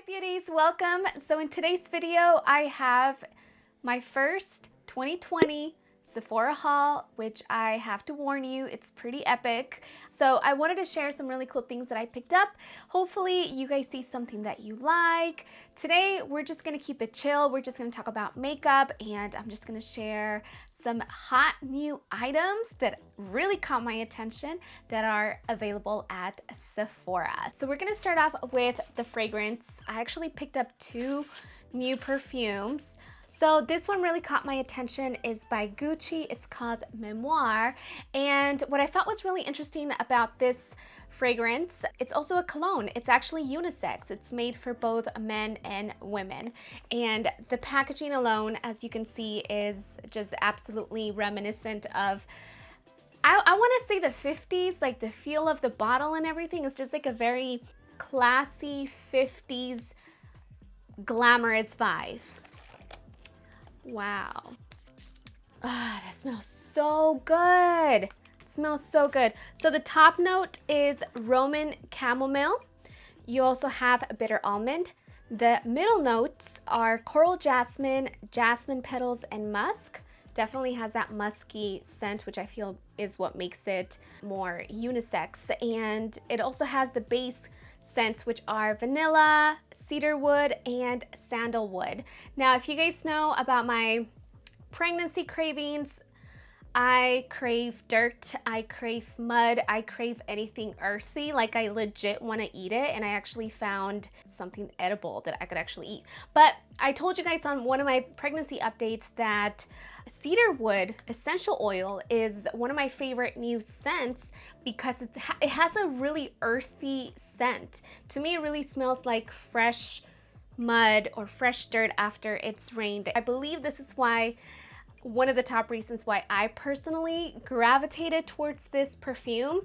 beauties, welcome. So in today's video, I have my first 2020 Sephora haul, which I have to warn you, it's pretty epic. So I wanted to share some really cool things that I picked up. Hopefully you guys see something that you like. Today, we're just gonna keep it chill. We're just gonna talk about makeup, and I'm just gonna share some hot new items that really caught my attention that are available at Sephora. So we're gonna start off with the fragrance. I actually picked up two new perfumes. So this one really caught my attention, is by Gucci. It's called Memoir. And what I thought was really interesting about this fragrance, it's also a cologne. It's actually unisex. It's made for both men and women. And the packaging alone, as you can see, is just absolutely reminiscent of, I want to say the 50s, like the feel of the bottle and everything is just like a very classy 50s glamorous vibe. Wow. That smells so good. It smells so good. So the top note is Roman chamomile. You also have bitter almond. The middle notes are coral jasmine, jasmine petals, and musk. Definitely has that musky scent, which I feel is what makes it more unisex. And it also has the base scents, which are vanilla, cedarwood, and sandalwood. Now, if you guys know about my pregnancy cravings, I crave dirt, I crave mud, I crave anything earthy. Like, I legit want to eat it, and I actually found something edible that I could actually eat. But I told you guys on one of my pregnancy updates that cedarwood essential oil is one of my favorite new scents because it has a really earthy scent. To me, it really smells like fresh mud or fresh dirt after it's rained. I believe this is why one of the top reasons why I personally gravitated towards this perfume,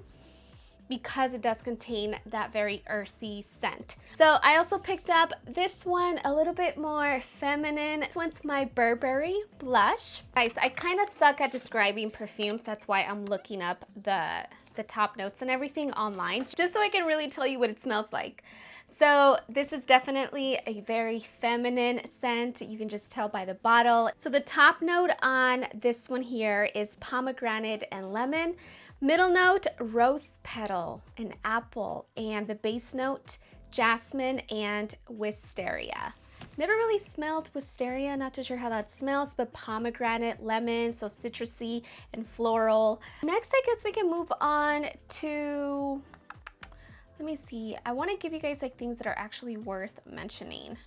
because it does contain that very earthy scent. So I also picked up this one, a little bit more feminine. This one's my Burberry Blush. Guys, I kind of suck at describing perfumes. That's why I'm looking up the top notes and everything online, just so I can really tell you what it smells like. So this is definitely a very feminine scent. You can just tell by the bottle. So the top note on this one here is pomegranate and lemon. Middle note, rose petal and apple. And the base note, jasmine and wisteria. Never really smelled wisteria, not too sure how that smells, but pomegranate, lemon, so citrusy and floral. Next, I guess we can move on to, let me see. I want to give you guys like things that are actually worth mentioning.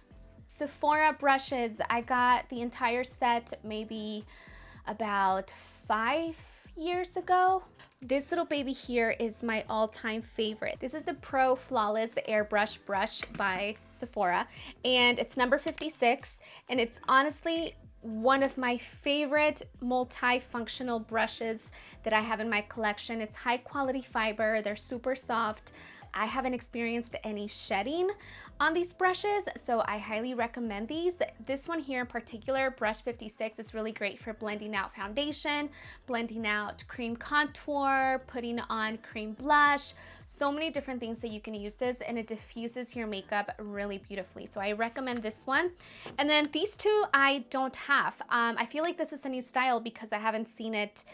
Sephora brushes. I got the entire set maybe about 5 years ago. This little baby here is my all-time favorite. This is the Pro Flawless Airbrush brush by Sephora, and it's number 56, and it's honestly one of my favorite multifunctional brushes that I have in my collection. It's high quality fiber, they're super soft. I haven't experienced any shedding on these brushes, so I highly recommend these. This one here in particular, brush 56, is really great for blending out foundation, blending out cream contour, putting on cream blush, so many different things that you can use this, and it diffuses your makeup really beautifully. So I recommend this one. And then these two I don't have. I feel like this is a new style because I haven't seen it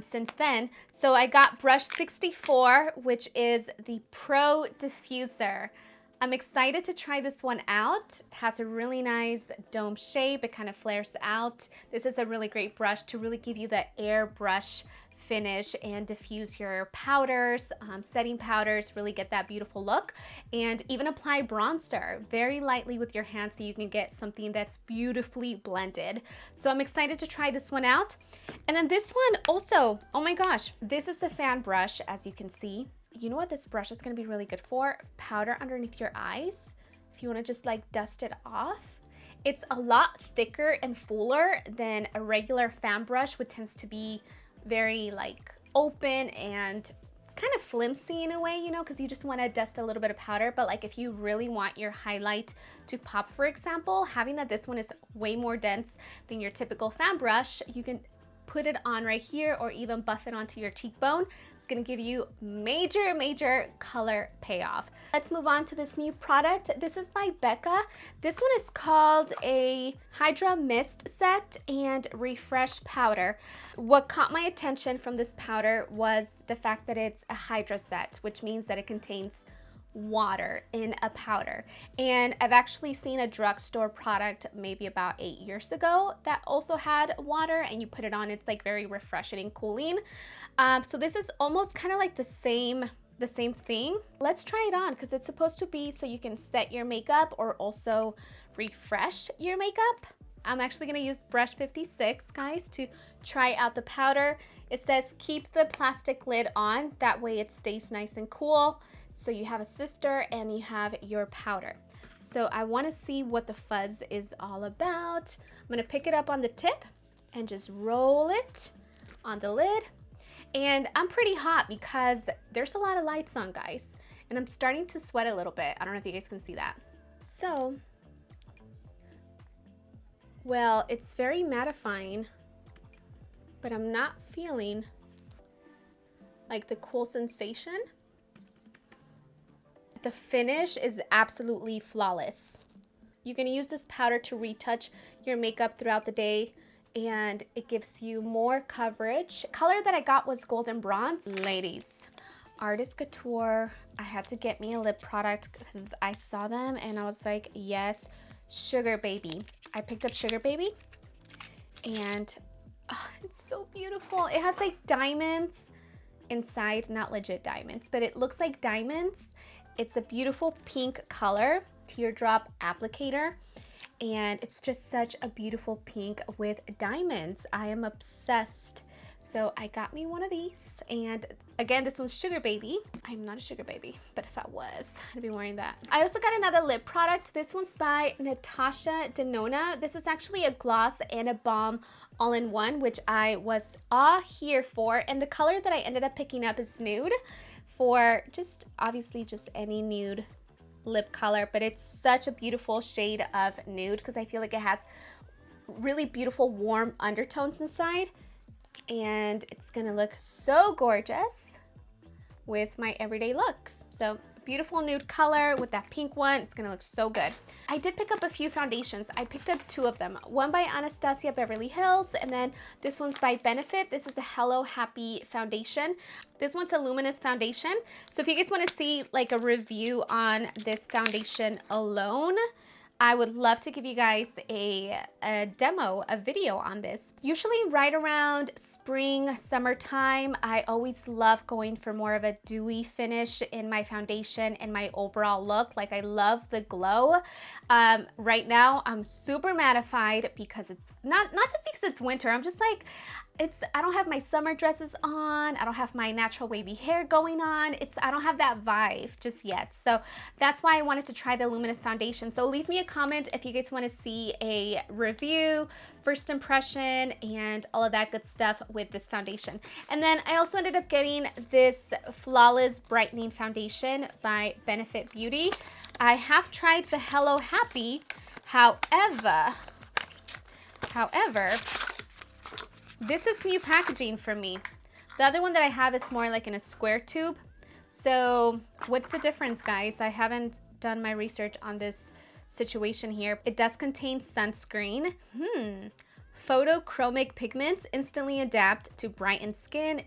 since then. So I got brush 64, which is the Pro Diffuser. I'm excited to try this one out. It has a really nice dome shape. It kind of flares out. This is a really great brush to really give you the airbrush finish and diffuse your powders, setting powders, really get that beautiful look, and even apply bronzer very lightly with your hands so you can get something that's beautifully blended. So I'm excited to try this one out. And then this one also, oh my gosh, this is the fan brush, as you can see. You know what this brush is going to be really good for? Powder underneath your eyes. If you want to just like dust it off. It's a lot thicker and fuller than a regular fan brush, which tends to be very like open and kind of flimsy in a way, you know, because you just want to dust a little bit of powder. But like if you really want your highlight to pop, for example, having that this one is way more dense than your typical fan brush, you can put it on right here or even buff it onto your cheekbone. It's gonna give you major color payoff. Let's move on to this new product. This is by Becca. This one is called a Hydra Mist Set and Refresh Powder. What caught my attention from this powder was the fact that it's a Hydra set, which means that it contains water in a powder. And I've actually seen a drugstore product maybe about 8 years ago that also had water, and you put it on, it's like very refreshing and cooling. So this is almost kind of like the same thing. Let's try it on because it's supposed to be so you can set your makeup or also refresh your makeup. I'm actually gonna use brush 56, guys, to try out the powder. It says keep the plastic lid on, that way it stays nice and cool. So you have a sifter and you have your powder. So I want to see what the fuzz is all about. I'm going to pick it up on the tip and just roll it on the lid. And I'm pretty hot because there's a lot of lights on, guys. And I'm starting to sweat a little bit. I don't know if you guys can see that. So, well, it's very mattifying, but I'm not feeling like the cool sensation. The finish is absolutely flawless. You can use this powder to retouch your makeup throughout the day, and it gives you more coverage. Color that I got was golden bronze. Ladies, Artist Couture, I had to get me a lip product because I saw them and I was like, yes, Sugar Baby. I picked up Sugar Baby and it's so beautiful. It has like diamonds inside, not legit diamonds, but it looks like diamonds. It's a beautiful pink color, teardrop applicator, and it's just such a beautiful pink with diamonds. I am obsessed. So I got me one of these, and again, this one's Sugar Baby. I'm not a sugar baby, but if I was, I'd be wearing that. I also got another lip product. This one's by Natasha Denona. This is actually a gloss and a balm all in one, which I was all here for, and the color that I ended up picking up is nude, for just obviously just any nude lip color, but it's such a beautiful shade of nude because I feel like it has really beautiful warm undertones inside, and it's gonna look so gorgeous with my everyday looks. So beautiful nude color with that pink one. It's gonna look so good. I did pick up a few foundations. I picked up 2 of them. One by Anastasia Beverly Hills, and then this one's by Benefit. This is the Hello Happy foundation. This one's a luminous foundation. So if you guys wanna see like a review on this foundation alone, I would love to give you guys a demo, a video on this. Usually right around spring, summertime, I always love going for more of a dewy finish in my foundation and my overall look. Like I love the glow. Right now, I'm super mattified because it's not just because it's winter. I'm just like, I don't have my summer dresses on. I don't have my natural wavy hair going on. I don't have that vibe just yet. So that's why I wanted to try the luminous foundation. So leave me a comment if you guys want to see a review, first impression, and all of that good stuff with this foundation. And then I also ended up getting this Flawless Brightening Foundation by Benefit Beauty. I have tried the Hello Happy, however, this is new packaging for me. The other one that I have is more like in a square tube. So what's the difference, guys? I haven't done my research on this situation here. It does contain sunscreen. Photochromic pigments instantly adapt to brighten skin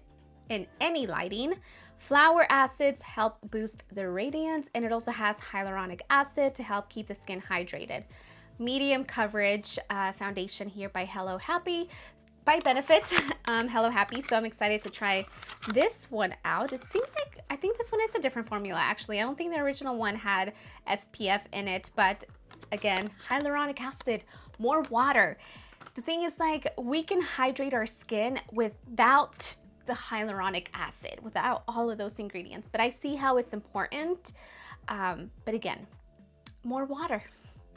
in any lighting. Flower acids help boost the radiance, and it also has hyaluronic acid to help keep the skin hydrated. Medium coverage foundation here by Hello Happy, by Benefit, Hello Happy. So I'm excited to try this one out. It seems like, I think this one is a different formula actually. I don't think the original one had SPF in it, but again, hyaluronic acid, more water. The thing is, like, we can hydrate our skin without the hyaluronic acid, without all of those ingredients, but I see how it's important. But again, more water.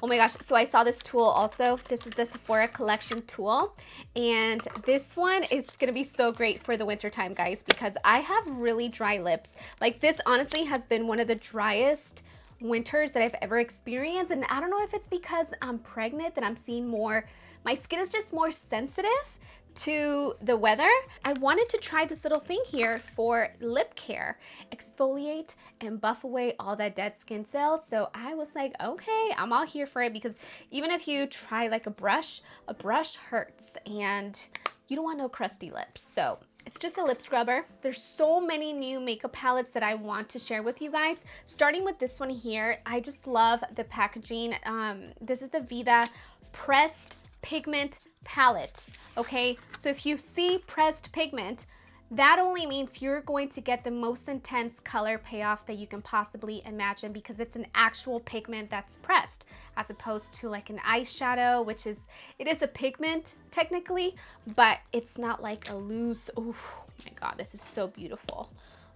Oh my gosh, so I saw this tool also. This is the Sephora collection tool, and this one is gonna be so great for the winter time, guys, because I have really dry lips. Like, this honestly has been one of the driest winters that I've ever experienced. And I don't know if it's because I'm pregnant that I'm seeing more, my skin is just more sensitive to the weather. I wanted to try this little thing here for lip care, exfoliate and buff away all that dead skin cells. So I was like, okay, I'm all here for it, because even if you try like a brush hurts and you don't want no crusty lips. So it's just a lip scrubber. There's so many new makeup palettes that I want to share with you guys. Starting with this one here, I just love the packaging. This is the Blvd Pressed Pigment Palette, okay? So if you see pressed pigment, that only means you're going to get the most intense color payoff that you can possibly imagine, because it's an actual pigment that's pressed, as opposed to like an eyeshadow, which is, it is a pigment technically, but it's not like a loose, oh my God, this is so beautiful.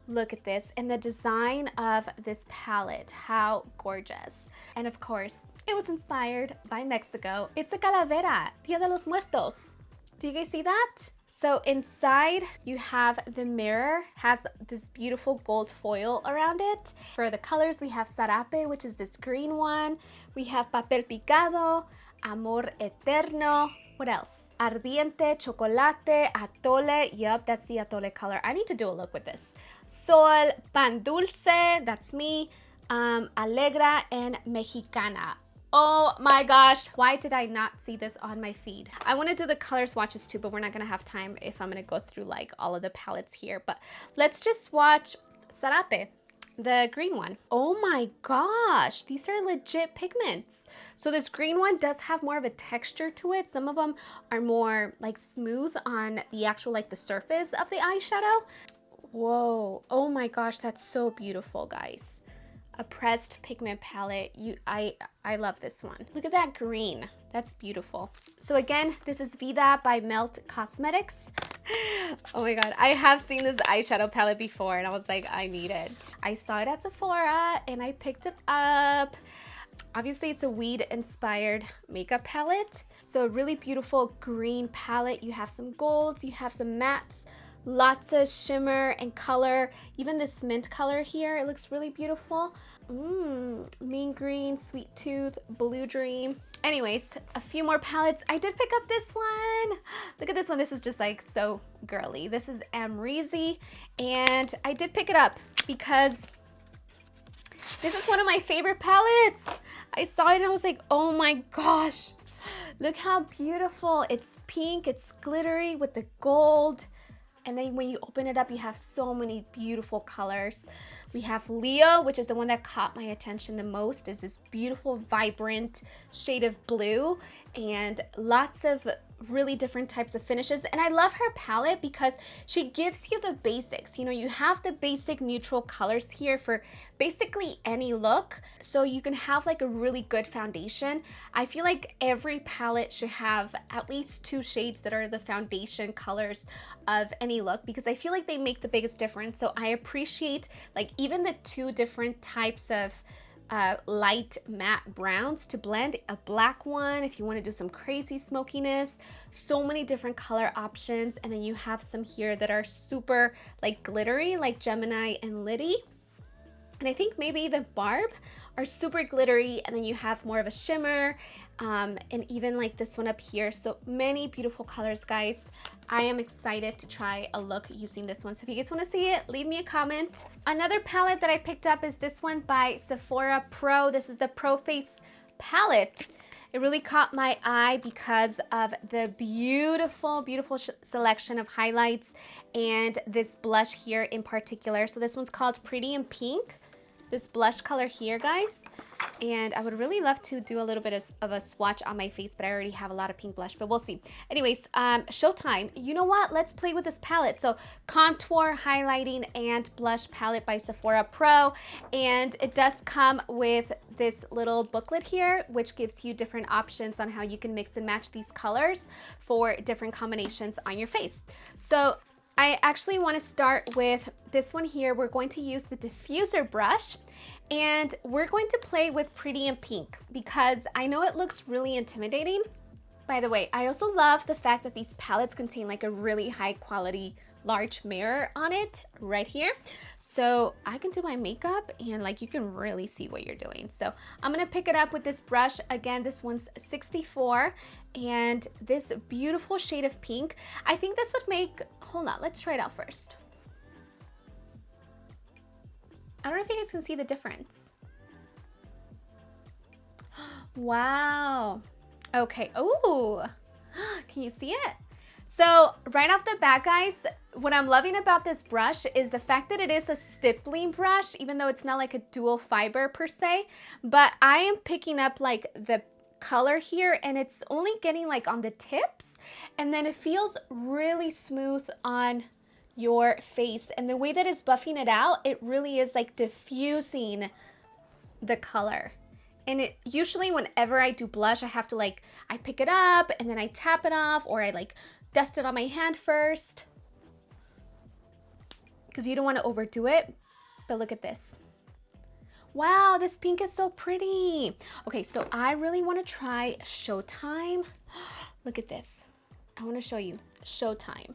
Look at this, and the design of this palette, how gorgeous. And of course, it was inspired by Mexico. It's a calavera, Dia de los Muertos. Do you guys see that? So inside you have the mirror, has this beautiful gold foil around it. For the colors, we have Sarape, which is this green one. We have Papel Picado, Amor Eterno. What else? Ardiente, Chocolate, Atole. Yup, that's the Atole color. I need to do a look with this. Sol, Pan Dulce, that's me. Alegra, and Mexicana. Oh my gosh, why did I not see this on my feed? I want to do the color swatches too, but we're not going to have time if I'm going to go through like all of the palettes here. But let's just swatch Sarape, the green one. Oh my gosh, these are legit pigments. So this green one does have more of a texture to it. Some of them are more like smooth on the actual like the surface of the eyeshadow. Whoa, oh my gosh, that's so beautiful, guys. A pressed pigment palette. I love this one. Look at that green. That's beautiful. So again, this is Blvd by Melt Cosmetics. Oh my God, I have seen this eyeshadow palette before and I was like, I need it. I saw it at Sephora and I picked it up. Obviously, it's a weed-inspired makeup palette. So a really beautiful green palette. You have some golds, you have some mattes, lots of shimmer and color. Even this mint color here, it looks really beautiful. Mean Green, Sweet Tooth, Blue Dream. Anyways, a few more palettes. I did pick up this one. Look at this one. This is just like so girly. This is Amrezy, and I did pick it up because this is one of my favorite palettes. I saw it and I was like, oh my gosh, look how beautiful. It's pink, it's glittery with the gold. And then when you open it up, you have so many beautiful colors. We have Leo, which is the one that caught my attention the most, is this beautiful, vibrant shade of blue and lots of really different types of finishes. And I love her palette because she gives you the basics. You know, you have the basic neutral colors here for basically any look. So you can have like a really good foundation. I feel like every palette should have at least 2 shades that are the foundation colors of any look, because I feel like they make the biggest difference. So I appreciate like even the 2 different types of light matte browns to blend, a black one if you want to do some crazy smokiness, so many different color options. And then you have some here that are super like glittery, like Gemini and Liddy, and I think maybe even Barb are super glittery. And then you have more of a shimmer, and even like this one up here. So many beautiful colors, guys. I am excited to try a look using this one. So if you guys want to see it, leave me a comment. Another palette that I picked up is this one by Sephora Pro. This is the Pro Face palette. It really caught my eye because of the beautiful, beautiful selection of highlights and this blush here in particular. So this one's called Pretty in Pink. This blush color here, guys. And I would really love to do a little bit of a swatch on my face, but I already have a lot of pink blush, but we'll see. Anyways, showtime. You know what? Let's play with this palette. So contour, highlighting, and blush palette by Sephora Pro. And it does come with this little booklet here, which gives you different options on how you can mix and match these colors for different combinations on your face. So I actually want to start with this one here. We're going to use the diffuser brush and we're going to play with Pretty in Pink because I know it looks really intimidating. By the way, I also love the fact that these palettes contain like a really high quality large mirror on it right here. So I can do my makeup and like you can really see what you're doing. So I'm gonna pick it up with this brush. Again, this one's 64 and this beautiful shade of pink. I think this would make, hold on, let's try it out first. I don't know if you guys can see the difference. Wow. Okay, oh, can you see it? So right off the bat, guys, what I'm loving about this brush is the fact that it is a stippling brush, even though it's not like a dual fiber per se, but I am picking up like the color here and it's only getting like on the tips and then it feels really smooth on your face. And the way that it's buffing it out, it really is like diffusing the color. And it usually whenever I do blush, I have to like, I pick it up and then I tap it off or I like dust it on my hand first because you don't want to overdo it. But look at this. Wow, this pink is so pretty. Okay, so I really want to try Showtime. Look at this. I want to show you Showtime,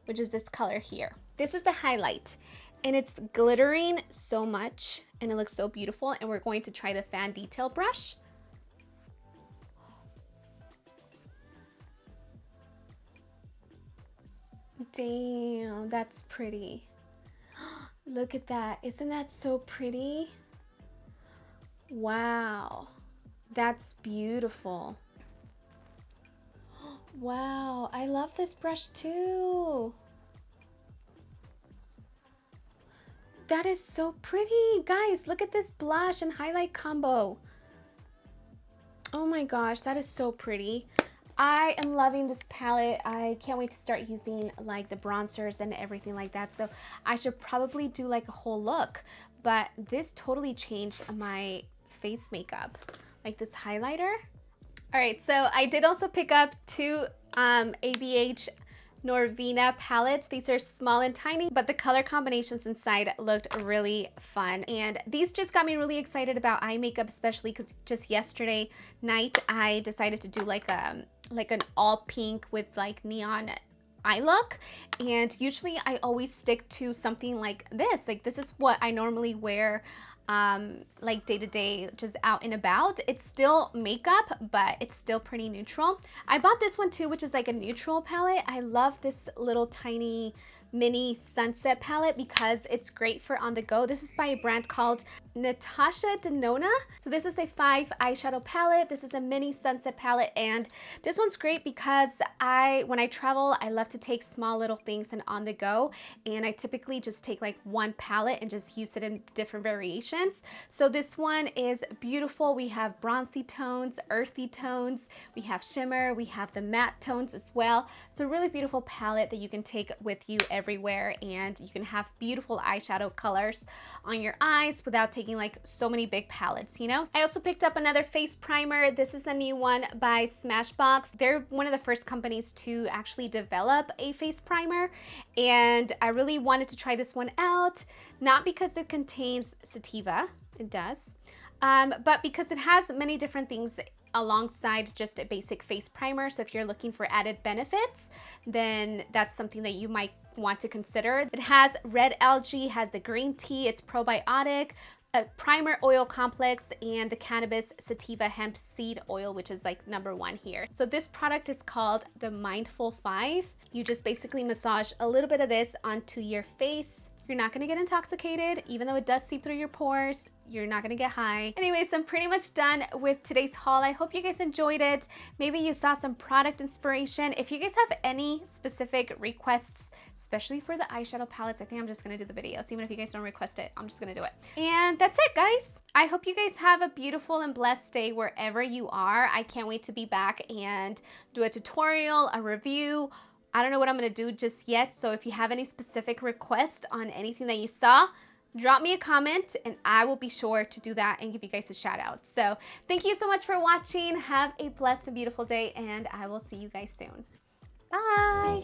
which is this color here. This is the highlight and it's glittering so much and it looks so beautiful. And we're going to try the fan detail brush. Damn, that's pretty. Look at that. Isn't that so pretty? Wow, that's beautiful. Wow, I love this brush too. That is so pretty. Guys, look at this blush and highlight combo. Oh my gosh, that is so pretty. I am loving this palette. I can't wait to start using like the bronzers and everything like that. So I should probably do like a whole look, but this totally changed my face makeup, like this highlighter. All right, so I did also pick up two ABH Norvina palettes. These are small and tiny, but the color combinations inside looked really fun. And these just got me really excited about eye makeup, especially because just yesterday night, I decided to do like an all pink with like neon eye look. And usually I always stick to something like this. Like this is what I normally wear like day to day, just out and about. It's still makeup, but it's still pretty neutral. I bought this one too, which is like a neutral palette. I love this little tiny mini sunset palette because it's great for on the go. This is by a brand called Natasha Denona. So this is a 5 eyeshadow palette. This is a mini sunset palette, and this one's great because when I travel, I love to take small little things and on the go, and I typically just take like one palette and just use it in different variations. So this one is beautiful. We have bronzy tones, earthy tones, we have shimmer, we have the matte tones as well. So a really beautiful palette that you can take with you everywhere, and you can have beautiful eyeshadow colors on your eyes without taking like so many big palettes, you know? I also picked up another face primer. This is a new one by Smashbox. They're one of the first companies to actually develop a face primer, and I really wanted to try this one out, not because it contains sativa, it does, but because it has many different things alongside just a basic face primer. So if you're looking for added benefits, then that's something that you might want to consider. It has red algae, has the green tea, it's probiotic, a primer oil complex, and the cannabis sativa hemp seed oil, which is like #1 here. So this product is called the Mindful 5. You just basically massage a little bit of this onto your face. You're not gonna get intoxicated, even though it does seep through your pores. You're not gonna get high. Anyways, I'm pretty much done with today's haul. I hope you guys enjoyed it. Maybe you saw some product inspiration. If you guys have any specific requests, especially for the eyeshadow palettes, I think I'm just gonna do the video. So even if you guys don't request it, I'm just gonna do it. And that's it, guys. I hope you guys have a beautiful and blessed day wherever you are. I can't wait to be back and do a tutorial, a review. I don't know what I'm gonna do just yet, so if you have any specific requests on anything that you saw, drop me a comment and I will be sure to do that and give you guys a shout out. So thank you so much for watching. Have a blessed and beautiful day, and I will see you guys soon. Bye.